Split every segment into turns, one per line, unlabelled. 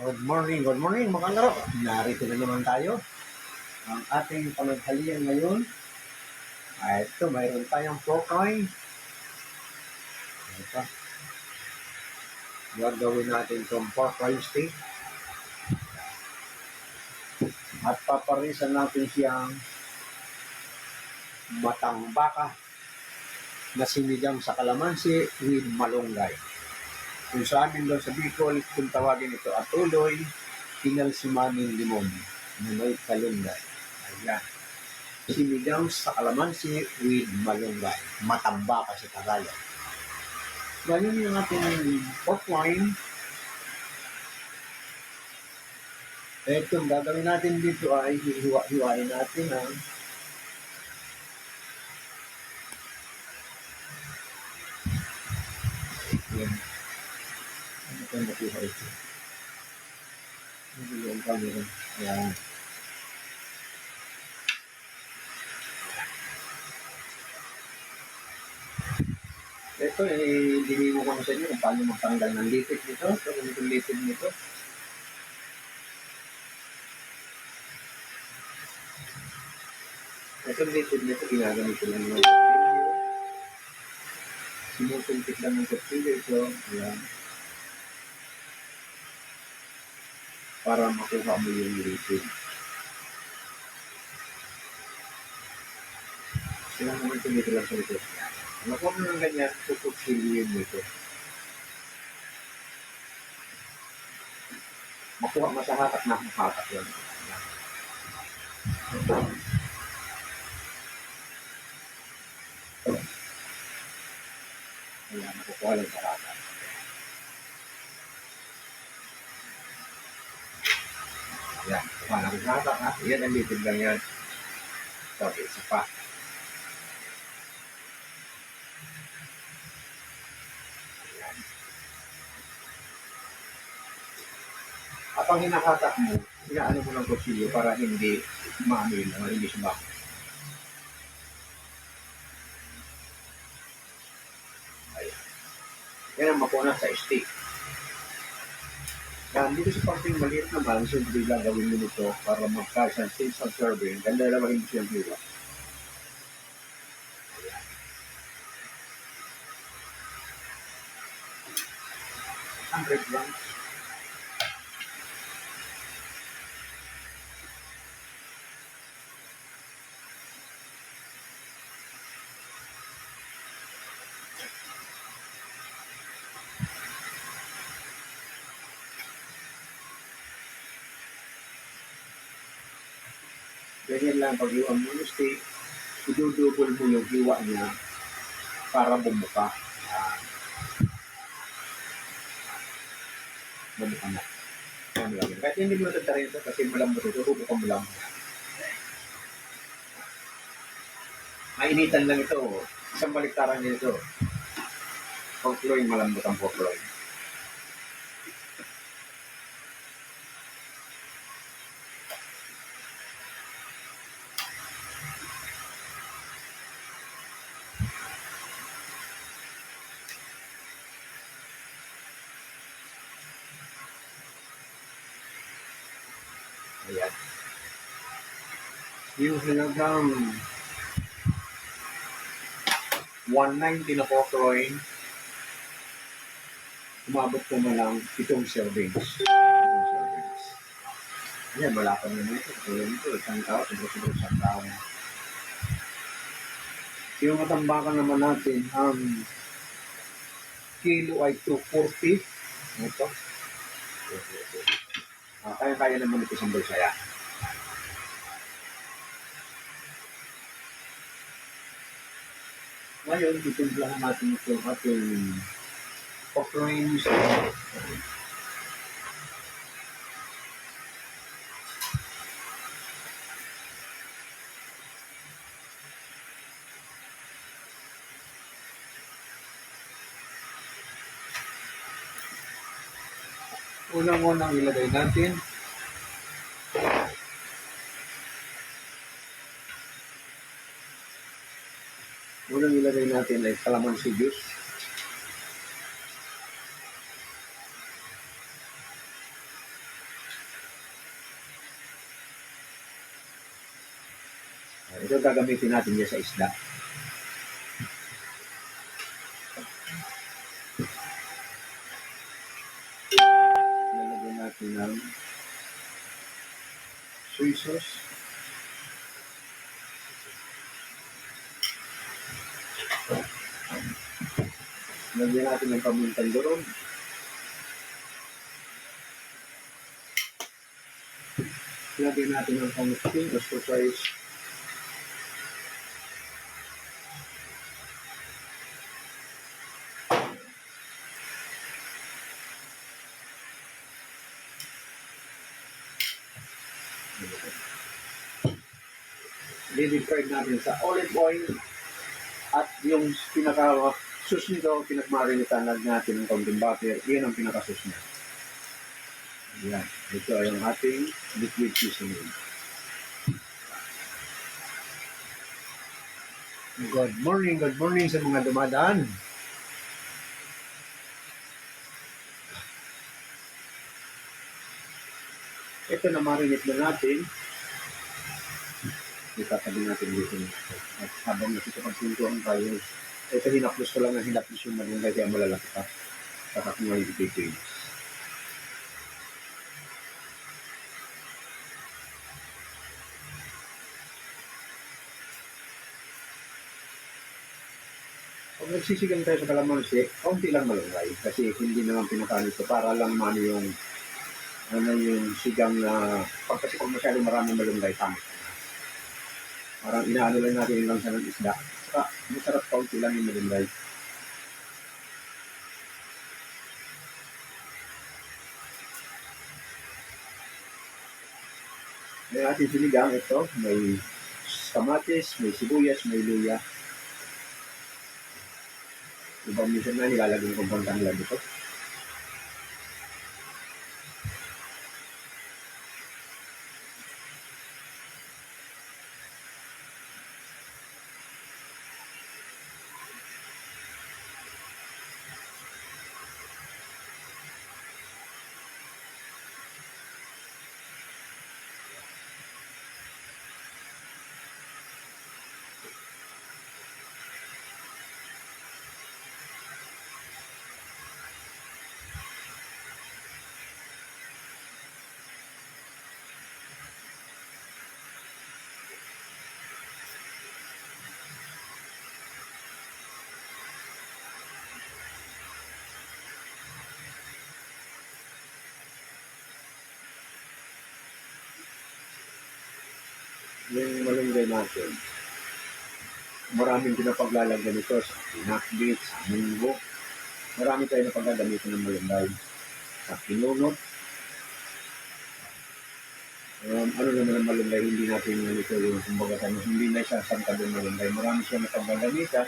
Good morning mga kalaro. Narito na naman tayo. Ang ating panaghalian ngayon ay ito, mayroon tayong procoin. Ito. Gagawin natin itong procoin steak. At paparisan natin siyang matang baka na sinigang sa kalamansi with malunggay. Kung sa amin doon sa Bicol, kung tawagin ito atuloy, kinalsimaning limon na may kalunggay. Ayan. Sinigang sa kalamansi with malunggay. Matamba kasi Tagalog. Ganyan yung ating pork loin. Itong gagawin natin dito ay hiwa-hiwain natin ang yan. Ano ito nakuha ito? Ano yung camera? Yan. Ito dinimo ko sa inyo kung paano magtanggal ng lipid nito. So, kung itong lipid nito. Itong lipid nito, ginagamit ko lang ng kutsilyo. Sinusuntik lang ng kutsilyo ito. Ayan. Para makuha mo yung lipid. Sila naman tumito lang sa ito. Nakuha mo ng ganyan, kutsilyo nito. Makuha mo sa hatak na hatak yan. Ayan, nakukuha lang sa hatak. Ayan, kuha na sa hatak ha. Yan ang lipid lang yan. So, isa pa. At ang hinakatak mo, inaano mo ng kutsilyo para hindi maamin o hindi sumako. Ayan. Yan ang makuna sa steak. Yan, dito sa parting maliit naman, siyempre gagawin mo nito para magkasang taste of serving. Ganda naman hindi siyang hiwa. Ayan. 100 grams. Ganyan lang pag iwan mo yung steak, idudubol mo yung hiwa niya para bumuka. Bumuka na. Kahit hindi mo tatarin ito kasi malambot ito, hubukan mo lang. Mainitan lang ito. Isang baliktaran din ito. Pork loin, malambot ang pork loin. Ayan. Yung halagang 190 na pork loin, umabot ko na lang 7 servings. 7 servings. Ayan, wala pa naman ito. Tulad ito, isang tao, siguro isang tao. Yung matambakan naman natin, kilo ay 240. Ito. Kaya-kaya naman ito sa bulsaya. Ngayon, titimplahan natin ito ating pork loin. Unang-unang ilagay natin ay calamansi juice. Ito gagamitin natin dyan sa isda. Lalagyan natin ng soy sauce. Lagyan natin ng pamintang durog. Lagyan natin ng kamuting o surprise. Deep fried natin sa olive oil at yung pinaka-sus nito, pinagmarinitan natin ng kaunting butter, yun ang pinaka-sus niya. Yan. Ito ay ang ating liquid seasoning. Good morning sa mga dumadaan. Ito na marinate na natin. Itatabi natin dito. At habang nakikipagpintuan tayo, ito hinaplos ko lang na hinaplos yung malunggay kaya malalaki pa. Saka kung ngayon ito. Pag nagsisigang tayo sa kalamansi, kaunti lang malunggay. Kasi hindi naman pinakaano ito para lang man yung sigang na kasi kung masyadong maraming malunggay, tama. Parang inaano lang natin yung langsa ng isda. Saka masarap kaunti lang yung malunggay. May ating sinigang ito, may kamatis, may sibuyas, may luya. Ibang minsan na nilalagay kong pantang lang ito. Yung malunggay natin, maraming pinapaglalagyan nito sa pinakbit, sa munggo. Marami tayo na paggagamitin ng malunggay. Sa pinunot. Ano naman ang malunggay, hindi natin ito yung kumbaga hindi na siya sangkad ng malunggay. Marami siya na paggagamitan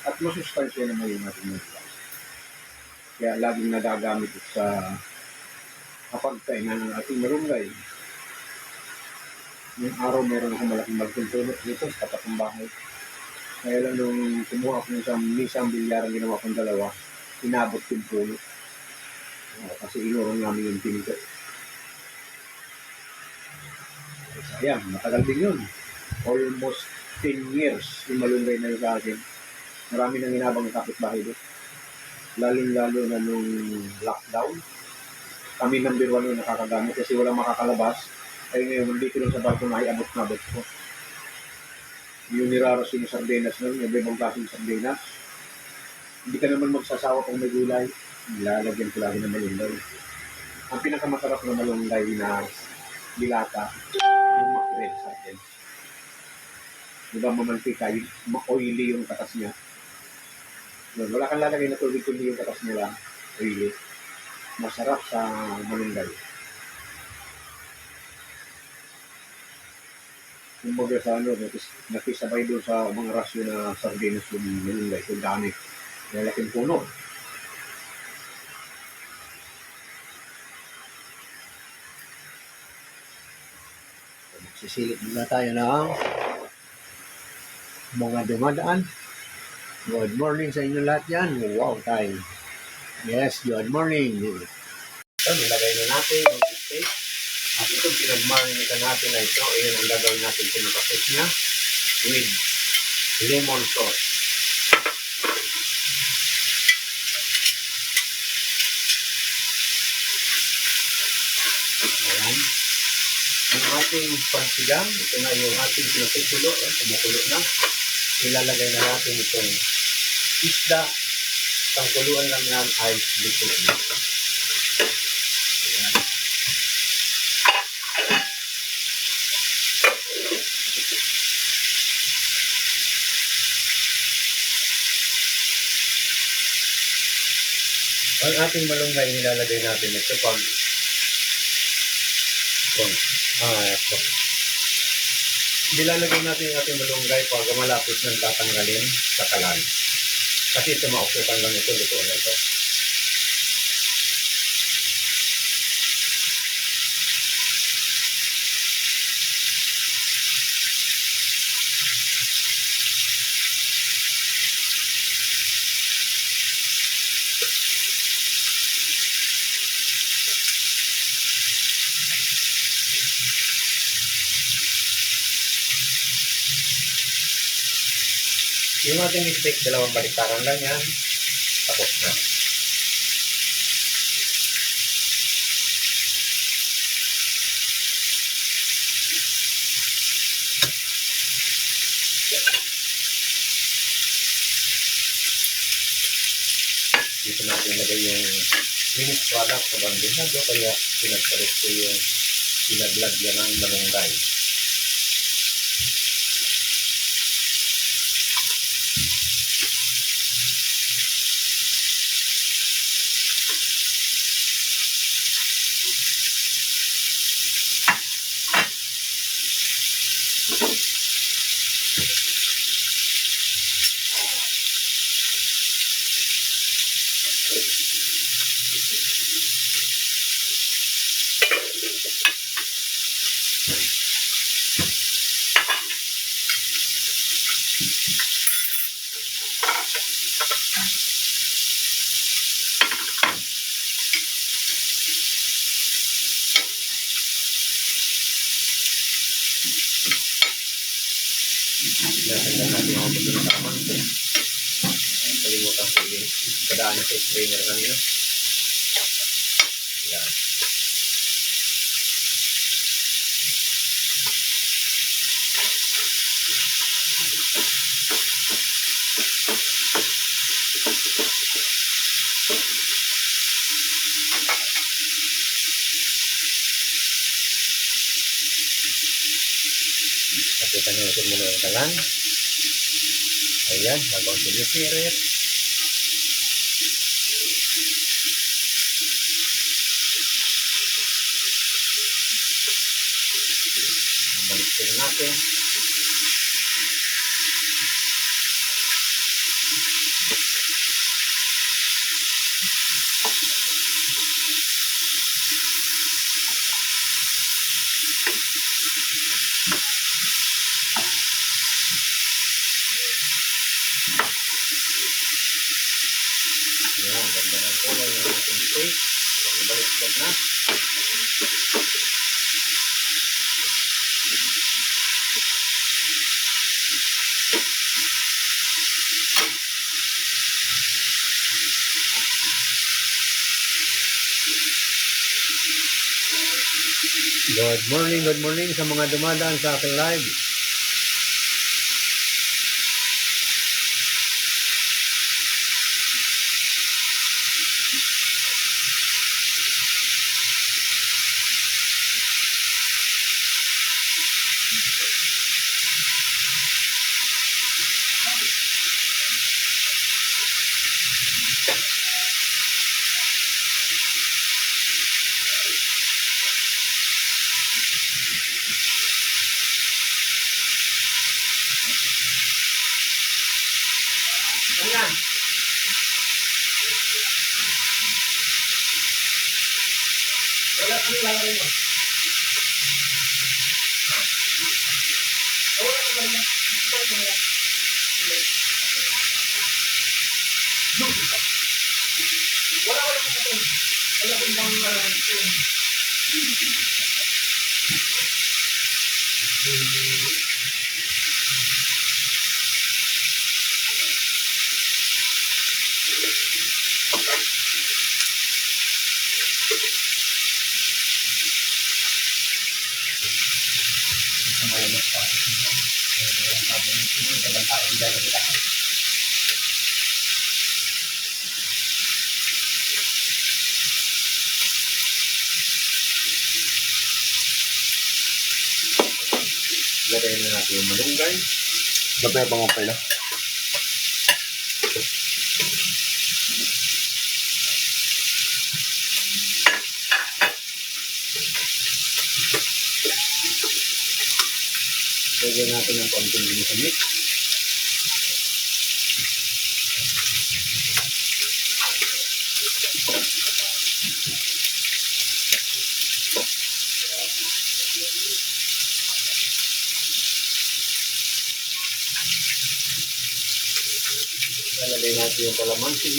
at masustansya naman yung ating malunggay. Kaya laging nagagamit sa kapag kainan ng ating malunggay. Yung araw meron akong malaking magpuntunot dito sa tapat ng bahay. Kaya lang nung kumuha ko ng isang bilyar, ginawa kong dalawa, inabot yung puno. Kasi inurong namin yung pinito. Ayan, matagal din yun. Almost 10 years yung malunggay na yun sa akin. Marami nang inabang ng kapitbahay doon. Lalo na nung lockdown. Kami number 1 yung nakakagamit kasi walang makakalabas. Ay ngayon, dito lang sa barko na abot ko. Yung niraros yung sardinas nun, yung ibang klaseng sardinas. Hindi ka naman magsasawa kung may gulay. Lalagyan ko lagi ng malunggay. Ang pinakamasarap na malunggay na dilata, yung mackerel sardines. Diba mamantika, ma-oily yung katas niya. Wala kang lalagay na tubig kundi yung katas niya lang, oily. Masarap sa malunggay. Kumbaga sa nakisabay doon sa mga rasyo na sardinas yung malunggay, kung dami. Lalaking puno. Sisilip muna tayo ng mga dumadaan. Good morning sa inyo lahat yan. Wow, time. Yes, good morning. So, nilagay na natin yung steak. At itong pinag-marinate natin na ito, ayan ang gagawin natin pinakasos niya. with lemon sauce. Ayan. Ang ating pansigang, ito na yung ating pinukulo, kumukulo na. Ilalagay na natin itong isda. Pangkuluan lang yan ay liquid. Ayan. Ang ating malunggay, nilalagay natin ito pag nilalagay natin yung ating malunggay pag malapit ng tatanggalin sa kalan. Kasi ito maupukan lang ito, luto na ito. Yung ating steak, dalawang baliktaran lang yan. Tapos na. Dito natin ilagay yung finished product sa bandihado, kaya pinagpalit ko yung pinaglagyan ng malunggay. Natanggal natin yung gusto ng kalamansi. Kalimutan ko yung kadaan sa strainer kanina. Ayan. Nakita nyo ito muna yung kalan. Ayan, habang sinisirit. Balikin natin. Ayan, ganda ng kulay ng ating steak. Pag nabaliktad na. Good morning sa mga dumadaan sa aking live. Ayan. Wala kang lalagay mo. Wala kang lalagay mo. Wala kang lalagay mo. Lagay na natin yung malunggay.
Dapat yung pangupay na.
Lagyan natin ng konting ginisa-mix. Lalagay natin yung kalamansi.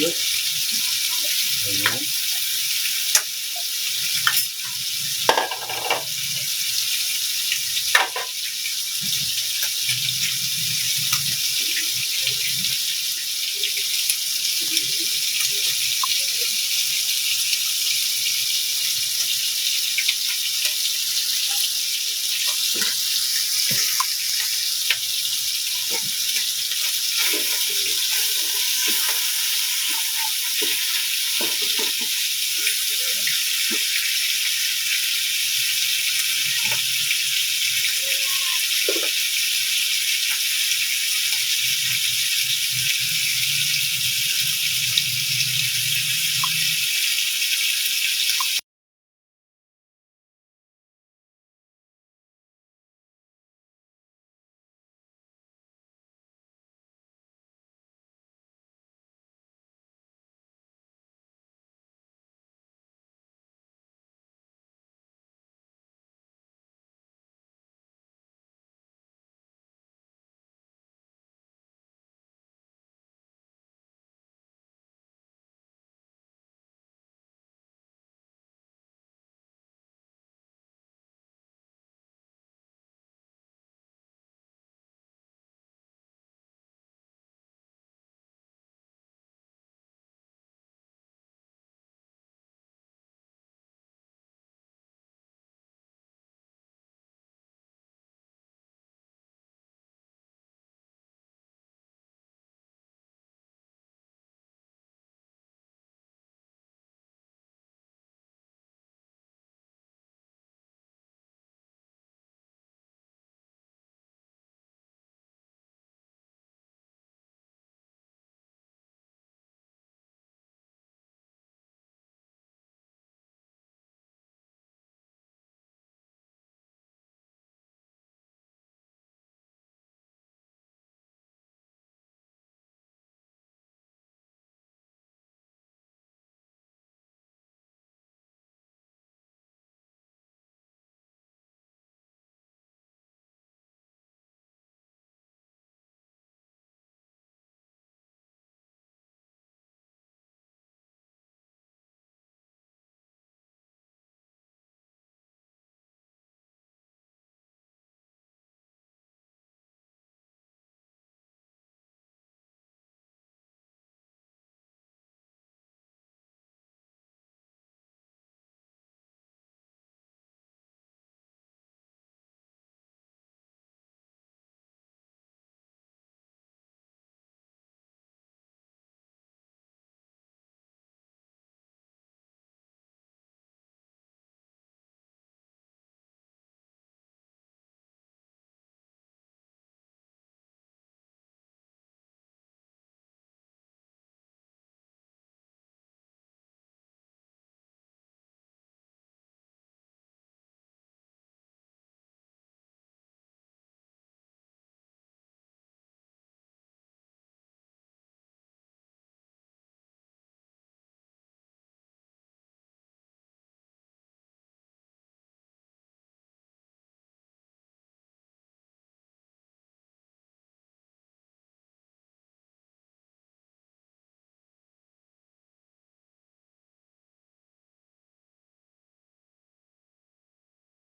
Ayan.